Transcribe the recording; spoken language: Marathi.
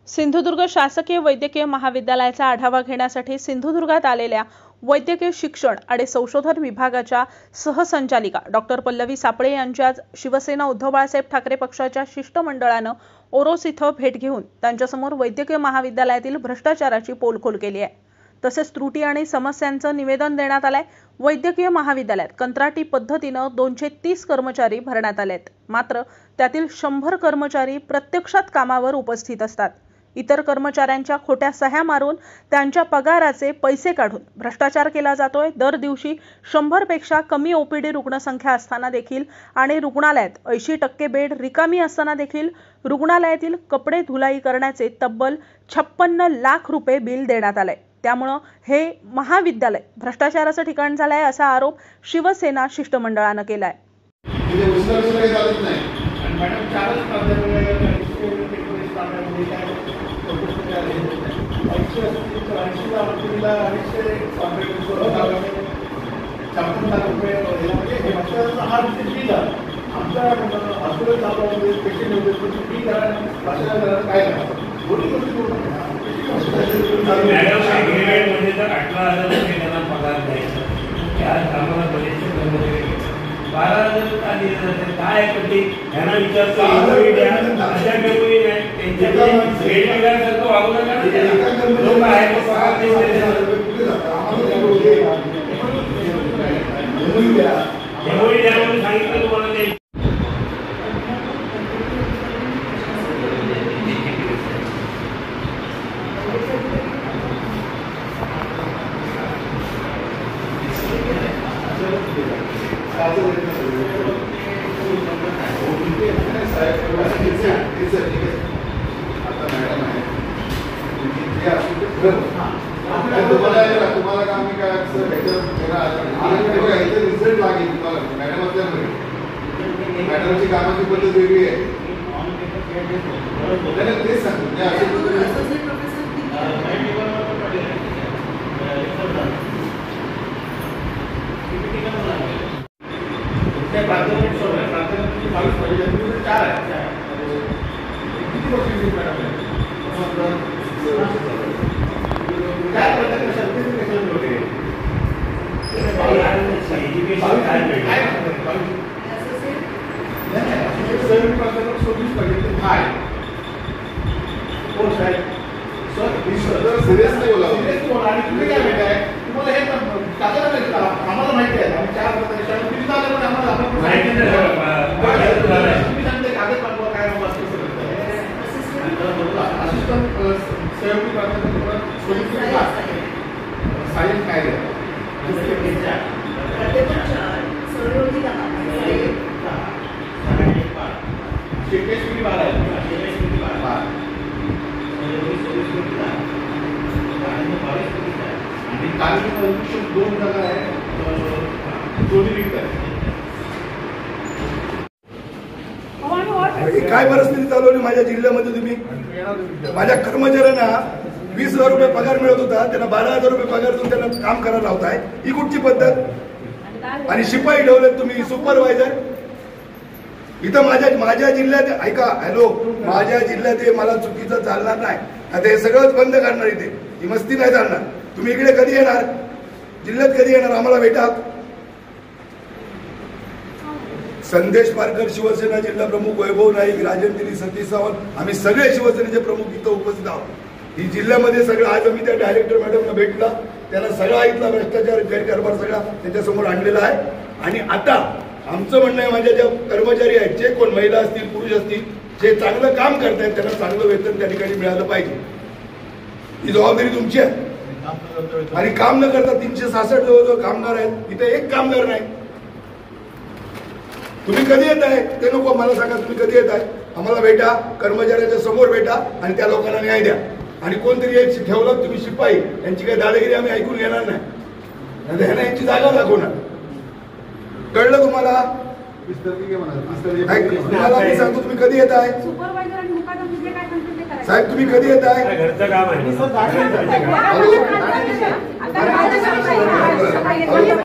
सिंधुदुर्ग शासकीय वैद्यकीय महाविद्यालयाचा आढावा घेण्यासाठी सिंधुदुर्गात आलेल्या वैद्यकीय शिक्षण आणि संशोधन विभागाच्या सहसंचालिका डॉक्टर पल्लवी सापळे यांची आज शिवसेना उद्धव बाळासाहेब ठाकरे पक्षाच्या शिष्टमंडळानं ओरोस इथं भेट घेऊन त्यांच्यासमोर वैद्यकीय महाविद्यालयातील भ्रष्टाचाराची पोलखोल केली आहे। तसेच त्रुटी आणि समस्यांचं निवेदन देण्यात आलंय। वैद्यकीय महाविद्यालयात कंत्राटी पद्धतीने 230 कर्मचारी भरण्यात आलेत, मात्र त्यातील 100 कर्मचारी प्रत्यक्षात कामावर उपस्थित असतात। इतर कर्मचाऱ्यांच्या खोट्या सह्या मारून त्यांच्या पगाराचे पैसे काढून भ्रष्टाचार केला जातोय। दर दिवशी 100 पेक्षा कमी ओपीडी रुग्णसंख्या असताना देखील आणि रुग्णालयात 80% बेड रिकामी असताना देखील रुग्णालयातील कपडे धुलाई करण्याचे तब्बल 56 लाख रुपये बिल देण्यात आले। त्यामुळे हे महाविद्यालय भ्रष्टाचाराचं ठिकाण झालंय असा आरोप शिवसेना शिष्टमंडळानं केलाय। तुम्हाला काम काय रिझल्ट लागेल तुम्हाला मॅडमची कामाची पद्धत वेगळी आहे। तेच सांगतो सिरियस नाही बोला आणि तुम्ही काय भेटाय तुम्हाला हे आम्हाला माहिती आहे। आम्ही 4 तुम्ही सांगते कागद पाठवा काय सायन्स काय काय परिस्थिती चालवली माझ्या जिल्ह्यामध्ये। तुम्ही माझ्या कर्मचाऱ्यांना 20,000 रुपये पगार मिळत होता, त्यांना 12,000 रुपये पगार देऊन त्यांना काम करायला लावताय। ही कुठची पद्धत? आणि शिपाई ठेवले तुम्ही सुपरवायझर इथं माझ्या जिल्ह्यात। ऐका, हॅलो, माझ्या जिल्ह्यात हे मला चुकीचं चालणार नाही। आता हे सगळंच बंद करणार, इथे ही मस्ती नाही चालणार। तुम्ही इकडे कधी येणार? जिल्ह्यात कधी येणार? आम्हाला भेटा। संदेश पारकर शिवसेना जिल्हा प्रमुख, वैभव नाईक, राजन दिली, सतीश सावंत, आम्ही सगळे शिवसेनेचे प्रमुख इथं उपस्थित आहोत। ही जिल्ह्यामध्ये सगळं आज आम्ही त्या डायरेक्टर मॅडमला भेटला, त्याला सगळा इथला भ्रष्टाचार गैरकारभार सगळा त्याच्यासमोर आणलेला आहे। आणि आता आमचं म्हणणं आहे, माझ्या ज्या कर्मचारी आहेत, जे कोण महिला असतील पुरुष असतील, जे चांगलं काम करतायत त्यांना चांगलं वेतन त्या ठिकाणी मिळालं पाहिजे। ही जबाबदारी तुमची आहे। आणि काम न करता 366 जवळजवळ कामगार आहेत, इथे एक कामगार नाही। तुम्ही कधी येत आहे ते नको मला सांगा, तुम्ही कधी येत आहे? आम्हाला भेटा, कर्मचाऱ्यांच्या समोर भेटा आणि त्या लोकांना न्याय द्या। आणि कोणतरी एक ठेवलं तुम्ही शिपाई, यांची काही दादागिरी आम्ही ऐकून घेणार नाही। यांची जागा दाखवणार। कळलं तुम्हाला? तुम्हाला मी सांगतो, तुम्ही कधी येत आहे साहेब? तुम्ही कधी येत आहे? घरचं काम आहे।